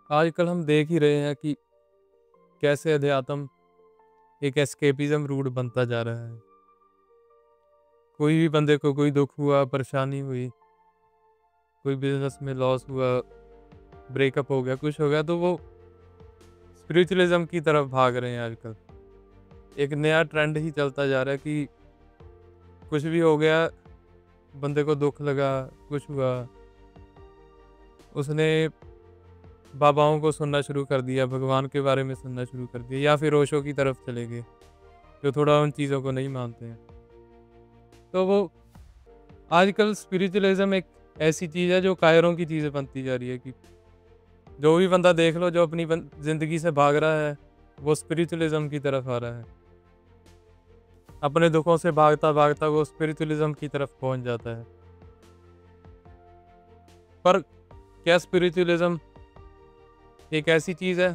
आजकल हम देख ही रहे हैं कि कैसे अध्यात्म एक एस्केपिज्म रूट बनता जा रहा है। कोई भी बंदे को कोई दुख हुआ, परेशानी हुई, कोई बिजनेस में लॉस हुआ, ब्रेकअप हो गया, कुछ हो गया, तो वो स्पिरिचुअलिज्म की तरफ भाग रहे हैं आजकल। एक नया ट्रेंड ही चलता जा रहा है कि कुछ भी हो गया, बंदे को दुख लगा, कुछ हुआ, उसने बाबाओं को सुनना शुरू कर दिया, भगवान के बारे में सुनना शुरू कर दिया, या फिर ओशो की तरफ चले गए, जो थोड़ा उन चीज़ों को नहीं मानते हैं। तो वो आजकल स्पिरिचुअलिज्म एक ऐसी चीज़ है जो कायरों की चीज़ें बनती जा रही है कि जो भी बंदा देख लो जो अपनी ज़िंदगी से भाग रहा है, वो स्पिरिचुअलिज्म की तरफ आ रहा है। अपने दुखों से भागता भागता वो स्पिरिचुअलिज्म की तरफ पहुंच जाता है। पर क्या स्पिरिचुअलिज्म एक ऐसी चीज़ है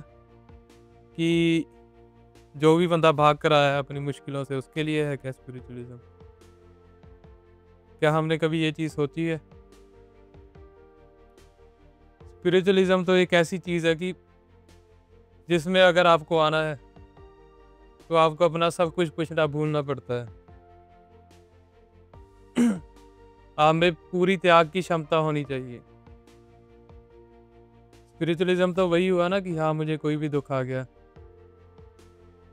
कि जो भी बंदा भाग कर आया है अपनी मुश्किलों से, उसके लिए है क्या स्पिरिचुअलिज्म? क्या हमने कभी ये चीज़ सोची है? स्पिरिचुअलिज्म तो एक ऐसी चीज़ है कि जिसमें अगर आपको आना है तो आपको अपना सब कुछ पूछना भूलना पड़ता है। आप में पूरी त्याग की क्षमता होनी चाहिए। स्पिरिचुअलिज्म तो वही हुआ ना कि हाँ, मुझे कोई भी दुख आ गया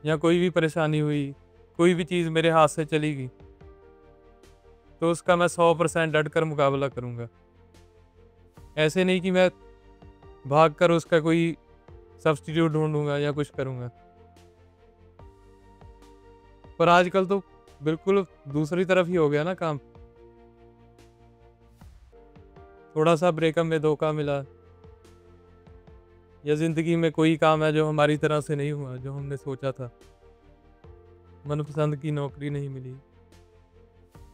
या कोई भी परेशानी हुई, कोई भी चीज़ मेरे हाथ से चली गई, तो उसका मैं 100% डट कर मुकाबला करूँगा। ऐसे नहीं कि मैं भाग कर उसका कोई सब्स्टिट्यूट ढूँढूँगा या कुछ करूँगा। पर आजकल तो बिल्कुल दूसरी तरफ ही हो गया ना काम। थोड़ा-सा ब्रेकअप में धोखा मिला या ज़िंदगी में कोई काम है जो हमारी तरह से नहीं हुआ, जो हमने सोचा था। मनपसंद की नौकरी नहीं मिली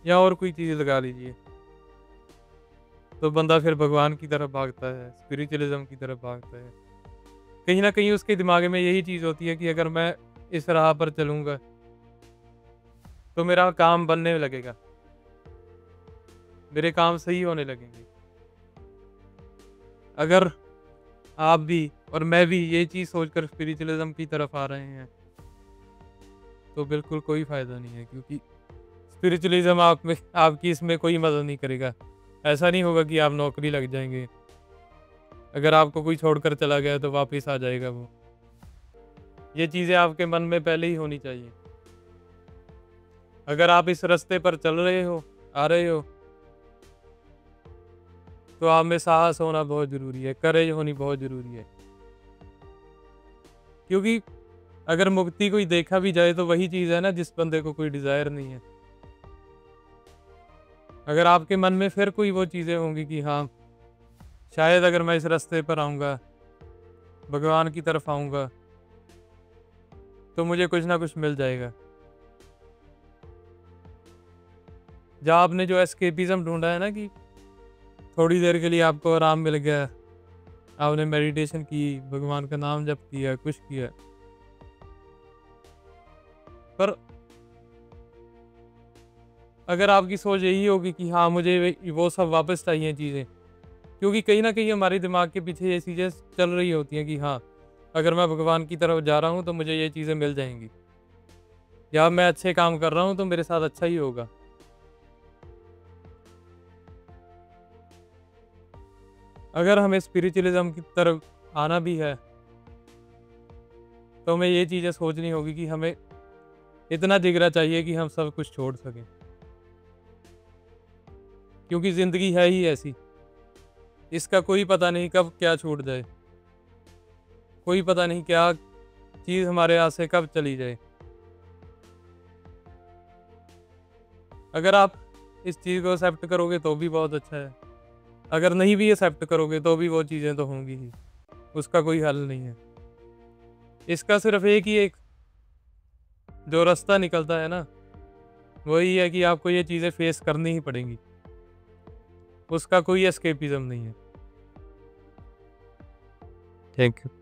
या और कोई चीज़ लगा लीजिए। तो बंदा फिर भगवान की तरफ भागता है, स्पिरिचुअलिज्म की तरफ भागता है। कहीं न कहीं उसके दिमाग में यही चीज़ होती है कि अगर मैं इस राह पर चलूँगा, तो मेरा काम बनने लगेगा। मेरे काम सही होने लगेंगे। अगर आप भी और मैं भी ये चीज़ सोचकर स्पिरिचुअलिज्म की तरफ आ रहे हैं, तो बिल्कुल कोई फ़ायदा नहीं है, क्योंकि स्पिरिचुअलिज्म आप में आपकी इसमें कोई मदद नहीं करेगा। ऐसा नहीं होगा कि आप नौकरी लग जाएँगे। अगर आपको कोई छोड़कर चला गया तो वापस आ जाएगा वो। ये चीज़ें आपके मन में पहले ही होनी चाहिए। अगर आप इस रास्ते पर चल रहे हो, आ रहे हो, तो आप में साहस होना बहुत ज़रूरी है, करेज होनी बहुत ज़रूरी है। क्योंकि अगर मुक्ति कोई देखा भी जाए तो वही चीज़ है ना जिस बंदे को कोई डिज़ायर नहीं है। अगर आपके मन में फिर कोई वो चीज़ें होंगी कि हाँ, शायद अगर मैं इस रास्ते पर आऊँगा, भगवान की तरफ आऊँगा, तो मुझे कुछ ना कुछ मिल जाएगा। जहाँ आपने जो एस्केपिज़्म ढूँढा है ना कि थोड़ी देर के लिए आपको आराम मिल गया, आपने मेडिटेशन की, भगवान का नाम जप किया, कुछ किया। पर अगर आपकी सोच यही होगी कि हाँ, मुझे वो सब वापस चाहिए चीज़ें, क्योंकि कहीं न कहीं हमारे दिमाग के पीछे ये चीज़ें चल रही होती हैं कि हाँ, अगर मैं भगवान की तरफ जा रहा हूँ तो मुझे ये चीज़ें मिल जाएँगी, या मैं अच्छे काम कर रहा हूँ तो मेरे साथ अच्छा ही होगा। अगर हमें स्पिरिचुअलिज़्म की तरफ आना भी है, तो हमें ये चीज़ें सोचनी होगी कि हमें इतना जिगरा चाहिए कि हम सब कुछ छोड़ सकें। क्योंकि ज़िंदगी है ही ऐसी, इसका कोई पता नहीं कब क्या छूट जाए, कोई पता नहीं क्या चीज़ हमारे हाथ से कब चली जाए। अगर आप इस चीज़ को एक्सेप्ट करोगे तो भी बहुत अच्छा है, अगर नहीं भी एक्सेप्ट करोगे तो भी वो चीज़ें तो होंगी ही, उसका कोई हल नहीं है। इसका सिर्फ एक जो रास्ता निकलता है ना, वही है कि आपको ये चीज़ें फेस करनी ही पड़ेंगी, उसका कोई एस्केपिज़्म नहीं है। Thank you.